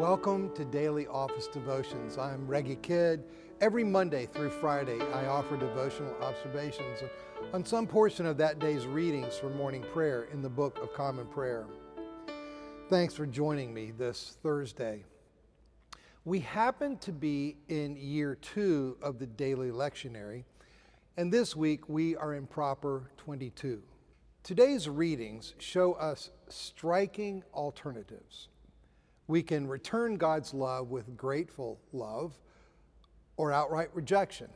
Welcome to Daily Office Devotions. I'm Reggie Kidd. Every Monday through Friday, I offer devotional observations on some portion of that day's readings for morning prayer in the Book of Common Prayer. Thanks for joining me this Thursday. We happen to be in year 2 of the daily lectionary, and this week we are in proper 22. Today's readings show us striking alternatives. We can return God's love with grateful love, or outright rejection,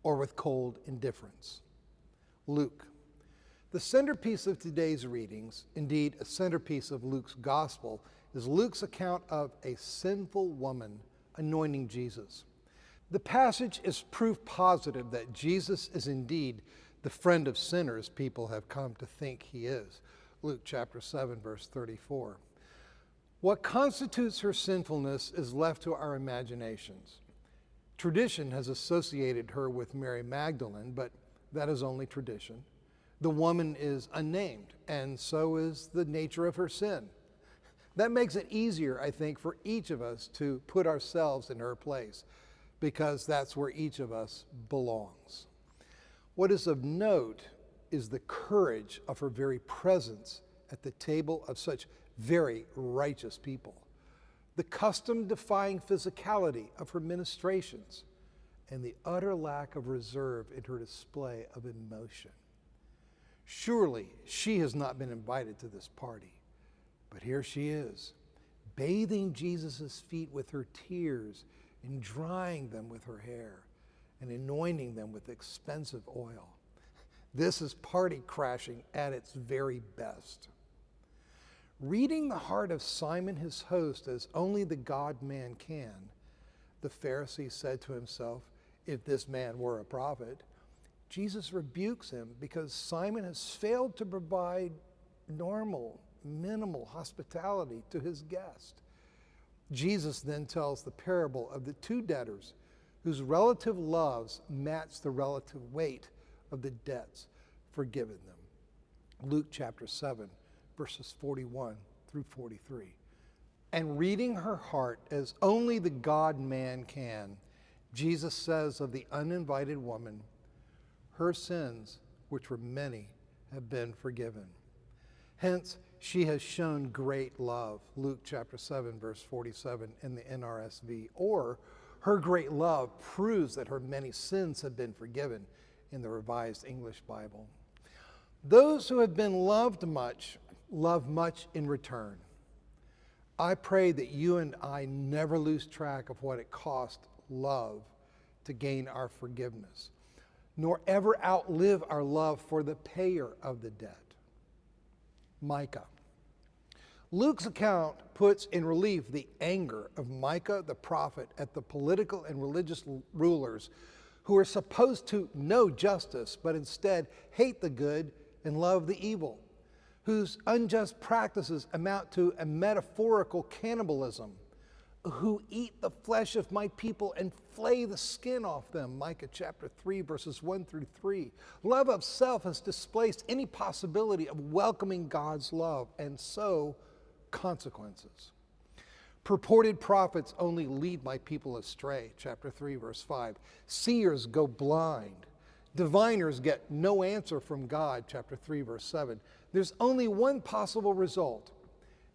or with cold indifference. Luke. The centerpiece of today's readings, indeed a centerpiece of Luke's gospel, is Luke's account of a sinful woman anointing Jesus. The passage is proof positive that Jesus is indeed the friend of sinners people have come to think he is. Luke chapter 7, verse 34. What constitutes her sinfulness is left to our imaginations. Tradition has associated her with Mary Magdalene, but that is only tradition. The woman is unnamed, and so is the nature of her sin. That makes it easier, I think, for each of us to put ourselves in her place, because that's where each of us belongs. What is of note is the courage of her very presence at the table of such very righteous people, the custom-defying physicality of her ministrations, and the utter lack of reserve in her display of emotion. Surely she has not been invited to this party, but here she is, bathing Jesus' feet with her tears and drying them with her hair and anointing them with expensive oil. This is party crashing at its very best. Reading the heart of Simon his host as only the God-man can, the Pharisee said to himself, if this man were a prophet. Jesus rebukes him because Simon has failed to provide normal, minimal hospitality to his guest. Jesus then tells the parable of the 2 debtors whose relative loves match the relative weight of the debts forgiven them. Luke chapter 7, verses 41 through 43. And reading her heart as only the God-man can, Jesus says of the uninvited woman, her sins, which were many, have been forgiven. Hence, she has shown great love. Luke chapter 7, verse 47 in the NRSV. Or, her great love proves that her many sins have been forgiven in the Revised English Bible. Those who have been loved much, love much in return. I pray that you and I never lose track of what it cost love to gain our forgiveness, nor ever outlive our love for the payer of the debt. Micah. Luke's account puts in relief the anger of Micah the prophet at the political and religious rulers who are supposed to know justice, but instead hate the good and love the evil, whose unjust practices amount to a metaphorical cannibalism, who eat the flesh of my people and flay the skin off them. Micah chapter 3, verses 1 through 3. Love of self has displaced any possibility of welcoming God's love, and so consequences. Purported prophets only lead my people astray. Chapter 3, verse 5. Seers go blind. Diviners get no answer from God. Chapter 3, verse 7. There's only one possible result.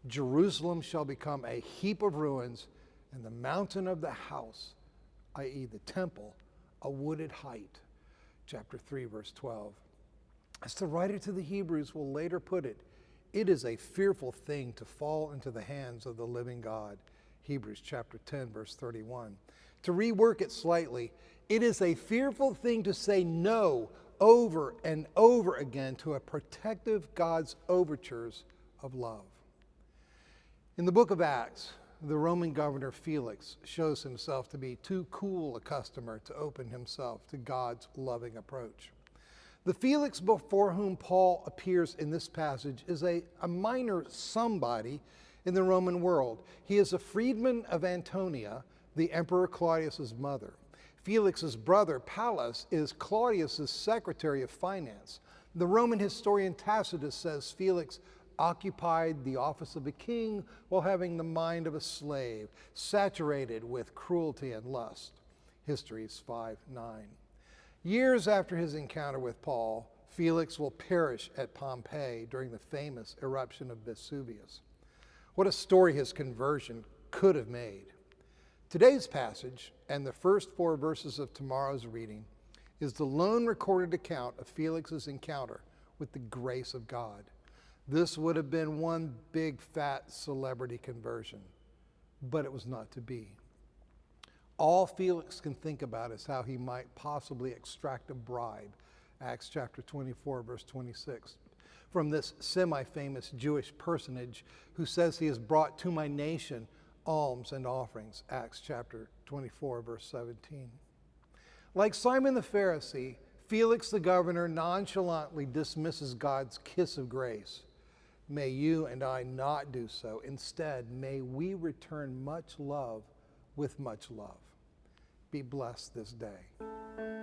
Jerusalem shall become a heap of ruins, and the mountain of the house, i.e. the temple, a wooded height. Chapter 3, verse 12. As the writer to the Hebrews will later put it, it is a fearful thing to fall into the hands of the living God. Hebrews chapter 10, verse 31. To rework it slightly, it is a fearful thing to say no over and over again to a protective God's overtures of love. In the book of Acts, the Roman governor Felix shows himself to be too cool a customer to open himself to God's loving approach. The Felix before whom Paul appears in this passage is a minor somebody in the Roman world. He is a freedman of Antonia, the Emperor Claudius's mother. Felix's brother, Pallas, is Claudius's secretary of finance. The Roman historian Tacitus says Felix occupied the office of a king while having the mind of a slave, saturated with cruelty and lust. Histories 5:9. Years after his encounter with Paul, Felix will perish at Pompeii during the famous eruption of Vesuvius. What a story his conversion could have made. Today's passage and the first 4 verses of tomorrow's reading is the lone recorded account of Felix's encounter with the grace of God. This would have been one big fat celebrity conversion, but it was not to be. All Felix can think about is how he might possibly extract a bribe, Acts chapter 24, verse 26, from this semi-famous Jewish personage who says he has brought to my nation alms and offerings, Acts chapter 24, verse 17. Like Simon the Pharisee, Felix the governor nonchalantly dismisses God's kiss of grace. May you and I not do so. Instead, may we return much love with much love. Be blessed this day.